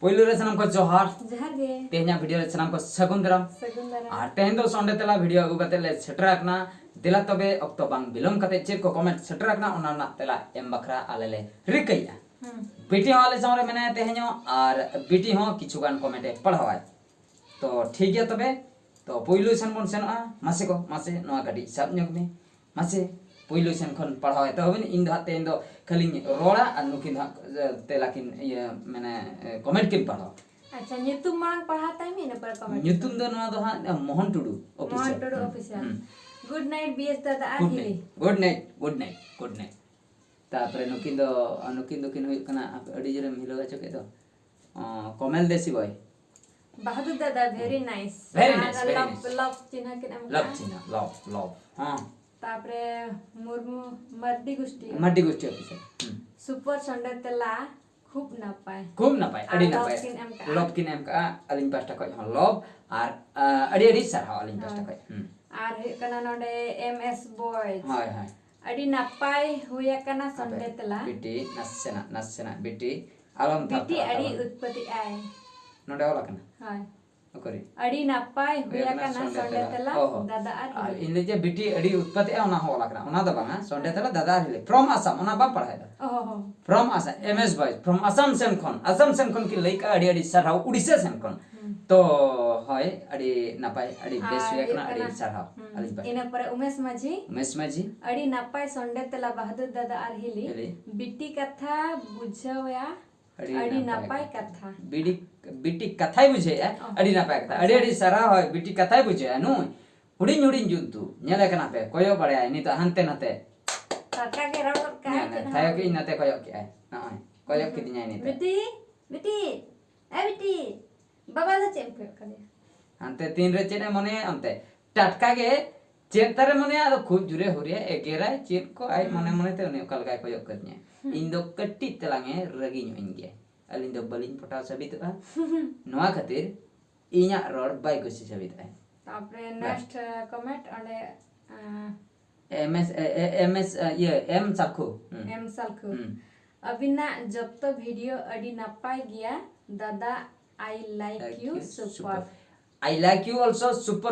पहिलो रे सनम को जोहार जहर गे तेहना वीडियो रे सनम को सगुन दाराम और तेहन दो संडे तेला वीडियो अगु कते ले सेटर रखना दिला तबे अक्तो बांग बिलम कते चेक को कमेंट सेटर रखना ओना ना तेला एम बखरा आले ले रिकैया बीटी वाले सामने मैंने तेहनो और बीटी हो किछु गान कमेंट पढ़ावाय तो ठीक है तबे तो पहिलो सन बन सेनआ मासे को मासे नोआ गाडी सब न्यक में मासे पहिलो सन खन पढ़ावाय तो हबिन इन धाते इन दो खाली रोड़ा और नुकिन तेला किन ये मैंने कमेंट किन पढ़ाओ अच्छा nyutum मांग पढ़ाता है मैंने पर कमेंट nyutum दो नोआ दो हां Mohan Tudu Mohan Tudu official good night BS दादा आहिली गुड नाइट तापरे नुकिन दो किन हुई कना अडी जरे मिलो गचो के दो कमेल देसी बॉय बहादुर दादा वेरी नाइस लव चिन्ह के नाम लव हां तापरे मुर्मू मर्दी गुष्टी ऑफिसर सुपर संडे तेला खूब नापाय अडी नापाय लव किन एम का अलिन पास्टा को लव और अडी सारा अलिन पास्टा को और हे कना नोडे एमएस बॉयज हाय अडी नापाय हुया कना संडे तेला बिटी नसेना बिटी आलम था बिटी अडी उत्पत्ति आय नोडे होला कना हाय ओकरी अडी नापाय हुया कना संडे तेला दादा और इन जे बिटी अडी उत्पत्ति है ओना होला कना ओना द बांगा संडे तेला दादा हिले फ्रॉम असम ओना बा पढ़ाय दा ओहो from Assam MS boys from Assam Sen खन की लइका अडी सरहाव उड़ीसा सेन खन तो হয় अडी नापाय अडी बेस हुया कना अडी सरहाव अली इना पर उमेश माझी अडी नापाय संडे तेला बहादुर दादा आर हिली बिटी कथा बुझावया अडी नापाय कथा बिटी कथाय बुझे अडी नापाय कथा अडी सरहाव হয় बिटी कथाय बुझे नु हुडिन जुतु नेले कना पे कोयो बड़े नि तो हनते नते काका के रड़ का थाय के नते कोयो के ना कोयो के दिnya नि बिटी बाबा दा चैंपियन करे अंते तीन रे चेने मने अंते टटका के चेतरे मने आ खूब जुरे होरिया एकेरा चेत को आई मने ते उनी कल काय कोयो करने इन दो कट्टी तलांगे रगी इन गया अलिन दो बलिन पटा सबित नोआ खातिर इया रोड बाय कुछ सबित तापरे नेक्स्ट कमेंट अने एमएस ये एम साखु अबिना जब तो वीडियो अडी नापाय गया दादा I like you super. I like you also super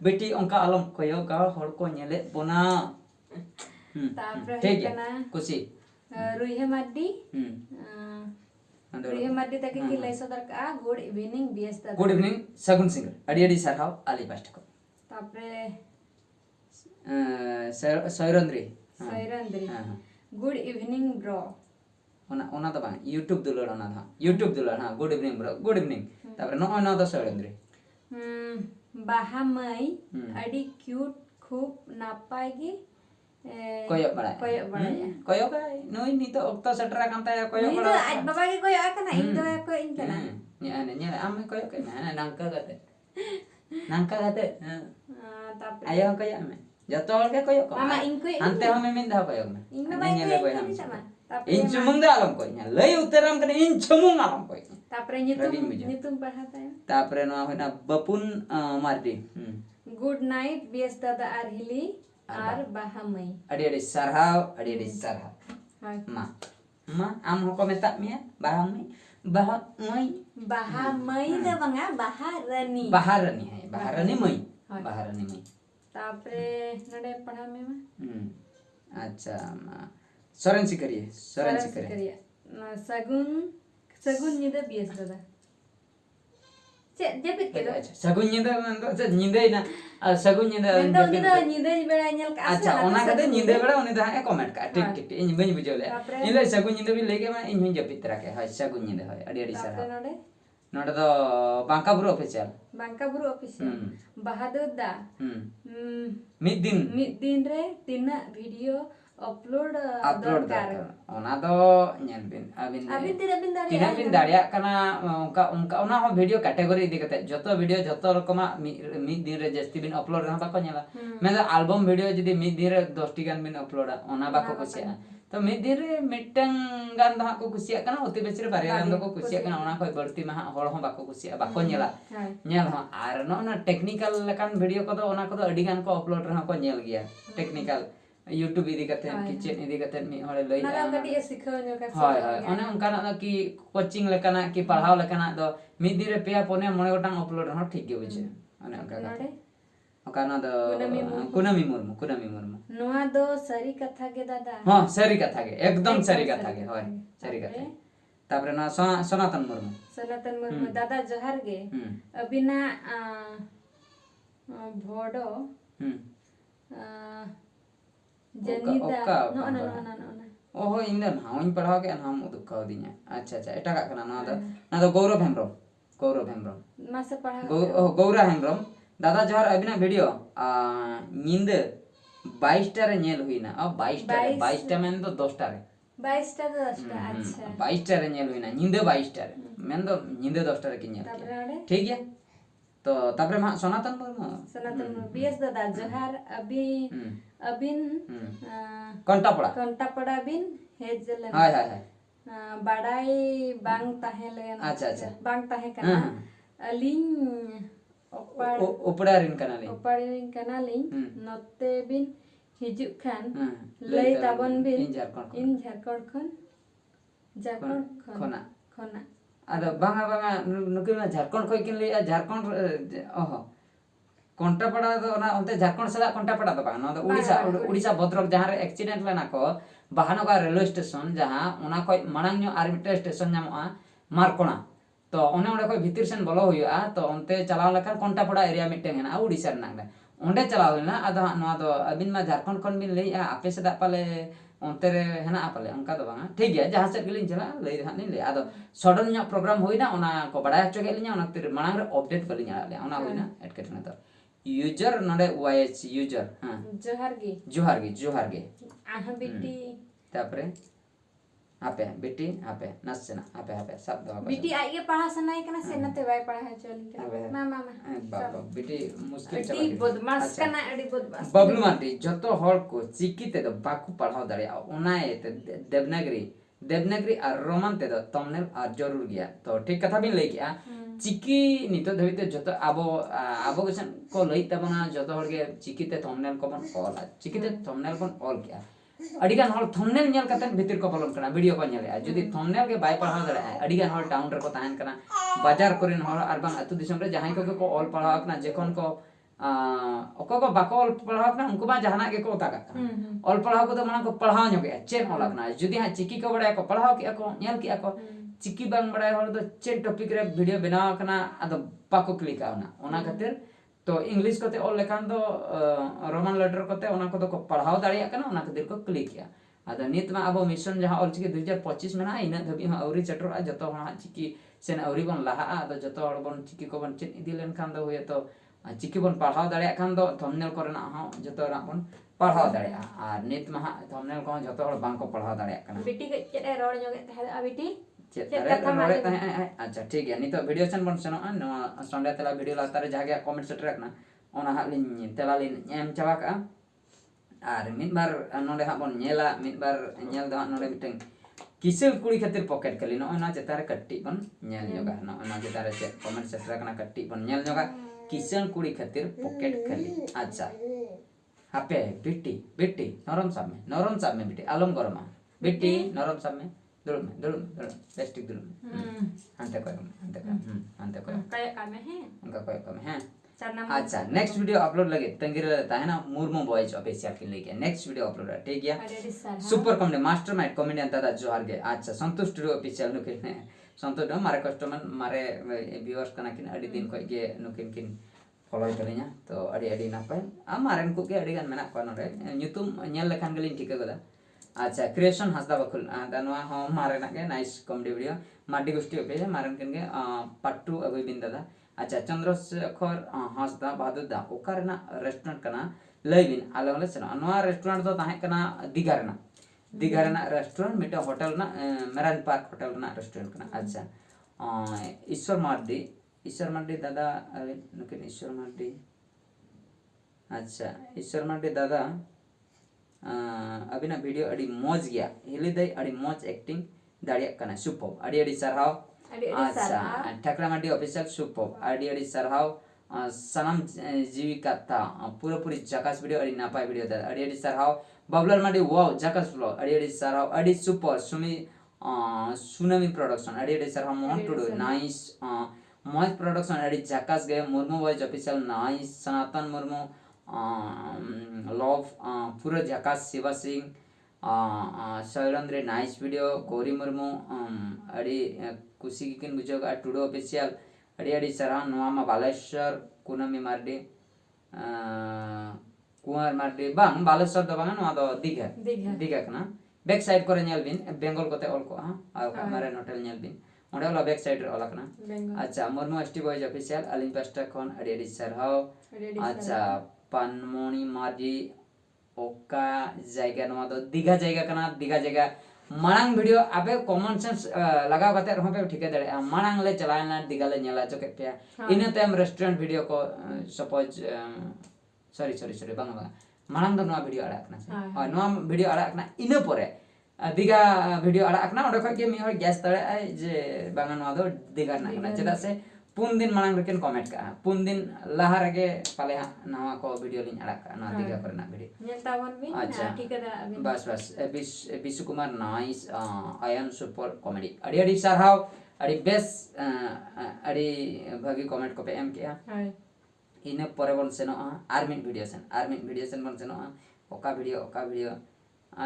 बेटी उनका आलम कोयो का हर को नेले बोना तापरे कना कुसी रुइहे माड्डी तके की लय सदर का गुड इवनिंग बीएस दादा गुड इवनिंग सगुन सिंगर अडी सरहाव आली पास्ट को तापरे सैरंद्री गुड इवनिंग ब्रो ओना तो बा YouTube दुलर ओना था YouTube दुलर हां good evening bro good evening तापर नो तो सैरंद्री बाहामई अडी क्यूट खूब नापायगी कोयो बड़ा कोयो का नोई नी तो ऑक्टो सेटरा कांता कोयो बड़ा आज बाबा के कोयो आकना इन दो को इन kana ने आम कोयो के ना नंका गते तापर आयो कोयो में जतो हल के कोयो मामा इनको अंते हम में धा कोयो में इन बाई कोयो sama इन चुमुंग दालम कोई लय उतरम कने इन चुमुंग आलम कोई तापरे नितुम पढ़ाता है तापरे नो होना बपुन मार्टी गुड नाइट बीएस दादा आर हिली आर बाहामई अडी सरहाव मा आम हो को मेता मिया बाहामई दा बंगा बहारनी है बहारनी मई तापरे नडे पढ़ा में अच्छा सरेन सिकरिए सगुन निदा बीएस दादा जपित के अच्छा सगुन निदा निदा ना सगुन निदा बेड़ा नेल का अच्छा ओना कदे निदा बेड़ा उनी दा कमेंट का ठीक इन बनी बुझले निदा सगुन निदा भी लेके मैं इन जपित रखे है सगुन निदा है अडी सारा नोडे तो बांकाबुरु ऑफिशियल बहादुर दा मिद दिन रे तीना वीडियो अपलोड दरकार ओना दो नेल बिन अबिन बिन दाड़िया कना उनका ओना हो वीडियो कैटेगरी इदी कते जतो वीडियो जतो रकमा मिद दिन रे जस्ती बिन अपलोड रहा बाको नेला मेला एल्बम वीडियो जदी मिद दिन रे 10 टी गान बिन अपलोड ओना बाको कुसिया तो मिद दिन रे मिटंग गान दहा को कुसिया कना अति बेसी रे बारे गान दो को कुसिया कना ओना कोई बड़ती मा होड़ हो बाको कुसिया बाको नेला नेल हो आर नो ना टेक्निकल लकान वीडियो को तो ओना को तो अडी गान को अपलोड रहा को नेल गया टेक्निकल यूट्यूब इदी कते किचन इदी कते मी हore लई ना कटी सिखाओ नो का हाय हाय ओने उनकाना दा की कोचिंग लेकाना की पढ़ाव लेकाना दो मी दिन रे पेया पोने मोने गोटांग अपलोड हो ठीक गे बुझे ओने उनका नोडे ओकाना दो कुनामी मुर्मू नोआ दो सरी कथा के दादा हां सरी कथा के एकदम सरी कथा के होय सरी कथा तापरे ना सनातन मुर्मू दादा जोहार गे अबिना भोडो जनिदा नो ओहो इंदन हाउन पढ़ाव के नाम उदुक का दिया अच्छा एटा का कना ना दो गौरव हेम्ब्रम मासे पढ़ा गौरा हेम्ब्रम दादा जोहार अबिना वीडियो निंद 22 टा रे नेल हुइना अब 22 टा मेन दो 10 टा रे 22 टा 10 टा अच्छा 22 टा रे नेल हुइना निंद 22 टा रे मेन दो निंद 10 टा रे कि नेल ठीक है तो तापरे मा सनातन मुर्मू बीएस दादा जोहार अबिन कंटापड़ा बिन हेजलन हाय हाय बाडाई बांग ताहेलेन अच्छा बांग ताहे कना अलिंग उपड़ारिन कनालिंग नते बिन हिजुक खान लई ताबन बिन इन झारखंड खोना अदा बांगा नुके में झारखंड खोय किन ले झारखंड ओहो कंटापड़ा दो ना ओनते झारखंड सदा कंटापड़ा दो बांगा ना उड़ीसा भद्रक जहां रे एक्सीडेंट लेना को बहानगा रेलवे स्टेशन जहां ओना कोई मांग न्यो आर मिटे स्टेशन नामआ मारकोना तो ओने ओडे कोई भीतर सेन बोलो हुआ तो ओनते चलाव लखन कंटापड़ा एरिया मिटे हेना उड़ीसा रना ओंडे चलाव लेना आदा नवा दो अबिन मा झारखंड खन बिन लई आपे सदा पाले ओनते रे हेना पाले उनका दो बांगा ठीक है जहां से गिलिन चला लई हानि ले आदो सडन न्या प्रोग्राम होइना ओना को बडाय हचो गेलिnya ओना तिर मांग रे अपडेट बलिnya ले ओना होइना एटकेटना तो यूजर नडे वाइस यूजर हां जोहार गे आहा बेटी तापरे आपे बेटी आपे नसना आपे सब दो बेटी आइए पढ़ा सनाई कना से नते वाई पढ़ा चली मामा बाबा बेटी मुश्किल चला अडी बदमाश कना अडी बदमाश बबलू माटी जतो हर को चिकिते दो बाकू पढ़ाव दरिया ओनाए ते देवनागरी और रोमन ते दो तमनेल और जरूर गया तो ठीक कथा बिन लई किया चिकी नितो धबिते जतो आबो गसन को लई तबना जतो हरगे चिकीते थंबनेल को बन ऑल चिकीते थंबनेल बन ऑल किया अडिगान हर थंबनेल नेल कतन भीतर को बोलन कना वीडियो को नेले जदी थंबनेल के बाय पढ़ाव दरे अडिगान हर टाउन रे को ताहन कना बाजार करिन हर आर बांग अतु दिसम रे जहां को ऑल पढ़ाव कना जेकोन को ओको बाको ऑल पढ़ाव कना उनको बा जहाना के को ताका ऑल पढ़ाव को तो मना को पढ़ाव न्यो के चेन ऑल कना जदी हां चिकी को बडा को पढ़ाव के को नेल के को चिकी बांग बडा हर तो चेन टॉपिक रे वीडियो बनाव कना अद पाको क्लिक आवना ओना खातिर तो इंग्लिश कोते ऑल लेखान दो रोमन लेटर कोते ओना को तो को पढ़ाव दाड़िया कना ओना खातिर को क्लिक किया आदा नित मा अबो मिशन जहां ऑल चिकी 2025 में ना इना धबी हा औरी चटर जतो हा चिकी सेन औरी बन लाहा आदा जतो हर बन चिकी को बन चेन इदी लेन खान दो हुए तो चिकी बन पढ़ाव दाड़िया खान दो थंबनेल करना हा जतो रा बन पढ़ाव दाड़िया आ नित मा थंबनेल को जतो हर बांग को पढ़ाव दाड़िया कना बेटी के चेडे रोड जोगे आ बेटी अच्छा ठीक है नितो वीडियो सन बन सनो न संडे तला वीडियो लातारे जागे कमेंट सेट रखना ओना हा लिन तेला लिन एम चावा का आर मिद बार नोडे हा बन नेला मिद बार नेल द नोडे मिटिंग किसेल कुड़ी खातिर पॉकेट कली न ओना चेतारे कट्टी बन नेल जोगा न ओना चेतारे से कमेंट सेट रखना कट्टी बन नेल जोगा किसेल कुड़ी खातिर पॉकेट कली अच्छा हापे बेटी नरम साब में बेटी आलम गरमा बेटी नरम साब में दुरुम प्लास्टिक दुरुम अंते को काय काम है उनका कोई काम है अच्छा नेक्स्ट वीडियो अपलोड लगे तंगिर रहता है ना मुर्मू बॉयज ऑफिशियल के लेके नेक्स्ट वीडियो अपलोड है ठीक है सुपर कॉमेडी मास्टरमाइंड कॉमेडियन दादा जोहार गे अच्छा संतोष स्टूडियो ऑफिशियल नुकिन संतोष न मारे कस्टमर मारे व्यूअर्स कना किन अडी दिन को गे नुकिन किन फॉलो कलिnya तो अडी नापाय आ मारेन को गे अडी गान मेना को नरे ᱧᱩᱛᱩᱢ ᱧᱮᱞ ᱞᱮᱠᱷᱟन ᱜᱮᱞᱤᱧ ᱴᱷᱤᱠᱟᱹ ᱜᱚᱫᱟ अच्छा क्रिएशन हंसदा बकुल दानवा हो मारे ना के नाइस कॉमेडी वीडियो माडी गोष्ठी पे मारन कन के पार्ट 2 अगुई बिन दादा अच्छा चंद्रशेखर हंसदा बहादुर दा ओकर ना रेस्टोरेंट कना लई बिन आले वाले सना नवा रेस्टोरेंट दो ताहे कना दीघा रेना रेस्टोरेंट मिटा होटल ना मेरान पार्क होटल ना रेस्टोरेंट कना अच्छा ईश्वर मार्डी दादा नुकिन ईश्वर मार्डी अच्छा ईश्वर मार्डी दादा अभी ना वीडियो अड़ी मौज गया हिली दई अड़ी मौज एक्टिंग दाड़िया कना सुपर अड़ी सरहाव अच्छा ठकरा माटी ऑफिशियल सुपर अड़ी सरहाव सनम जीविका था पूरी जकास वीडियो अड़ी नापाय वीडियो दा अड़ी सरहाव बबलर माडी वाव जाकास ब्लॉग अड़ी साराव अड़ी सुपर सुनामी प्रोडक्शन अड़ी साराव मोहन टुडू नाइस मॉइस प्रोडक्शन अड़ी जाकास गए मुर्मू वॉइस ऑफिशियल नाइस सनातन मुर्मू लव पूरा जाकास शिवा सिंह शैलेंद्र नाइस वीडियो गौरी मुर्मू अड़ी कुशी किन बुझो टुडू ऑफिशियल अड़ी सारा नोमा बालेश्वर कुनामी मार्डी कुमार मार्डी बांग बालेश्वर दो बांग नोमा दो दीघा कना बैक साइड करे नेल बिन बेंगल कोते ऑल को आ मारे होटल नेल बिन ओंडे वाला बैक साइड रे ऑल कना अच्छा मुर्मू एसटी बॉयज ऑफिशियल अलिन पास्टा खन अड़ी सरहाव अच्छा पानमणि मार्डी ओका जायगा नोमा दो दीघा जायगा कना दीघा जायगा मांग वीडियो आपे कॉमन सेंस लगाव कते रहो पे ठीक दड़े मांग ले चलाना दीघा ले नेला चके पे इन टाइम रेस्टोरेंट वीडियो को सपोज सॉरी बांग मांग दो नोआ वीडियो अड़ाकना और नोआ वीडियो अड़ाकना इन परे दीघा वीडियो अड़ाकना ओडे खय के मी हर गैस तड़े जे बांग नोआ दो दीघा ना चेदा से 3 दिन मांग रेकिन कमेंट का 3 दिन लाहा रगे पाले नवा को वीडियो लिन अड़ाका ना दीघा करना वीडियो नेलतावन भी अच्छा ठीक है बस Vishu Kumar nice ion super comedy अड़ी साराव अड़ी बेस अड़ी भागी कमेंट को पे एम किया इन परे बन सेनो आर्मिन वीडियो सेन बन सेनो ओका वीडियो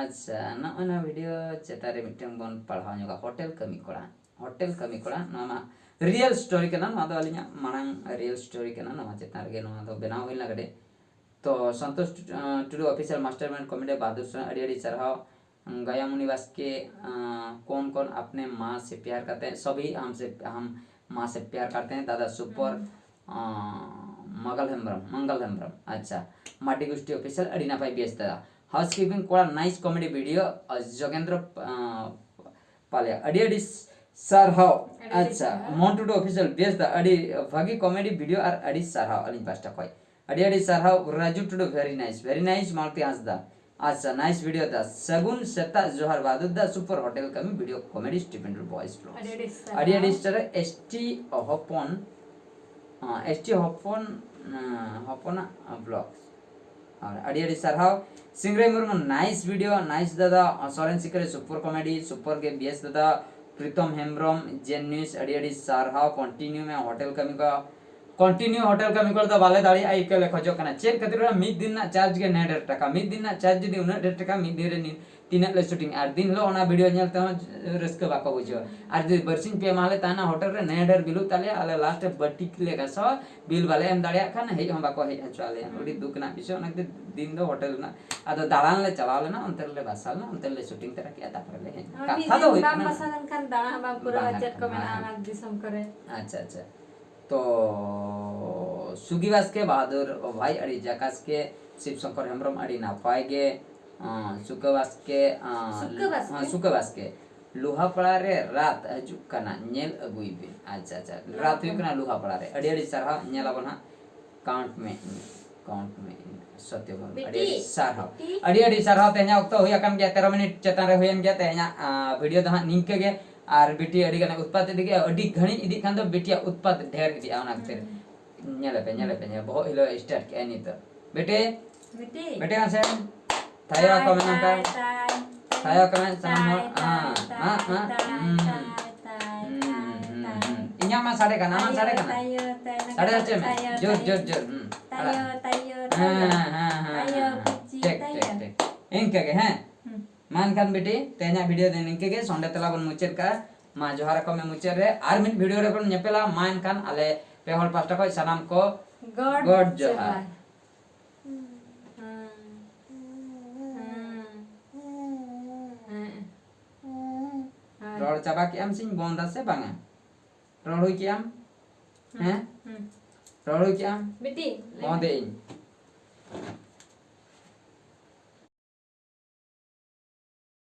अच्छा ना वीडियो चेतारे मिटम बन पढ़ाव जोगा होटल कमी कोड़ा नोमा रियल स्टोरी के ना दो अलिया मांग रियल स्टोरी के ना चेतार के दो बनाव होइला गडे तो संतोष टुडू ऑफिशियल मास्टरमाइंड कॉमेडी बहादुर अड़ी चढ़ाव गया मुनिवास के कौन अपने माँ से प्यार करते हैं सभी हम माँ से प्यार करते हैं दादा सुपर मंगल हेम्ब्रम अच्छा माटी गुष्टी ऑफिशियल अड़ी ना पाई बेस दादा हाउस कीपिंग कोड़ा नाइस कॉमेडी वीडियो जोगेंद्र पाले अड़ी सरहाव अच्छा मोन्टुडो ऑफिशियल बेस दा अड़ी भागी कॉमेडी वीडियो और अड़ी सरहाव अली पास्टा कोई अड़ी सरहाव राजू टुडो वेरी नाइस मालती हंसदा अच्छा नाइस वीडियो दा सगुन सेता जोहर बहादुर दा सुपर होटल कमी video comedy Stephen boys blogs अड़ी स्टार एसटी हपन ब्लॉग्स और अड़ी सरहाव सिंगरे मुर्मू नाइस वीडियो नाइस दादा सोरेन सिकरे सुपर कॉमेडी सुपर के बीएस दादा प्रीतम हेम्ब्रम जेन न्यूज अड़ी सरहाव कंटिन्यू में होटल कमी कर दो बाले दाड़ी आई के खोजो कना चेक खातिर मिद दिन ना चार्ज के 9 टाका मिद दिन ना चार्ज जदी उना टाका मिद दिन रे तीन ले शूटिंग आर दिन लो ओना वीडियो नेलते रस्क बाको बुझो आर जदी बरसिन पे माले ताना होटल रे 9 बिलु ताले आले लास्ट बट्टी ले का सो बिल वाले एम दाड़िया खान हे हम बाको हे चाले ओडी दुख ना बिसो ना दिन दो होटल ना आदो दालान ले चलाव लेना अंतर ले बसाल ना अंतर ले शूटिंग तरा किया तापर ले कथा दो बाम बसालन खान दाना बाम पूरा बजट को में आना दिसम करे अच्छा तो सुगीवास के बहादुर भाई अड़ी जाकास के शिव शंकर हेम्ब्रम अड़ी नापाय गे सुकवास के लोहापड़ा रे रात हजू कना नेल अगुई बे अच्छा रात हुई कना लोहापड़ा रे अड़ी सरहा नेला बना काउंट में सत्य बोल अड़ी सरहा तेना वक्त होया कन गया 13 मिनट चेतन रे होयन गया तेना वीडियो दहा निंके गे और बेटी अड़ी गने उत्पाद दिगे अड़ी घणी इदी खान दो बेटिया उत्पाद ढेर इदी आना खातिर नेले पे बहुत हिलो स्टार्ट के एनी तो बेटे कहां से थाया कमेंट कर थाया कमेंट सनम हां इन्या मा साड़े का नाम साड़े का साड़े अच्छे में जोर हां ठीक इनके के हैं मान खान बेटी तेना वीडियो देने के संडे तला बन मुचेर का मा जोहार को में मुचेर रे आर मिन वीडियो रे बन नेपेला मान खान आले पे होल पास्टा को सनाम को गॉड जोहार रोड चाबा की हम सिंह बोंदा से बांगा रोड होई की हम हैं रोड होई की हम बेटी बोंदे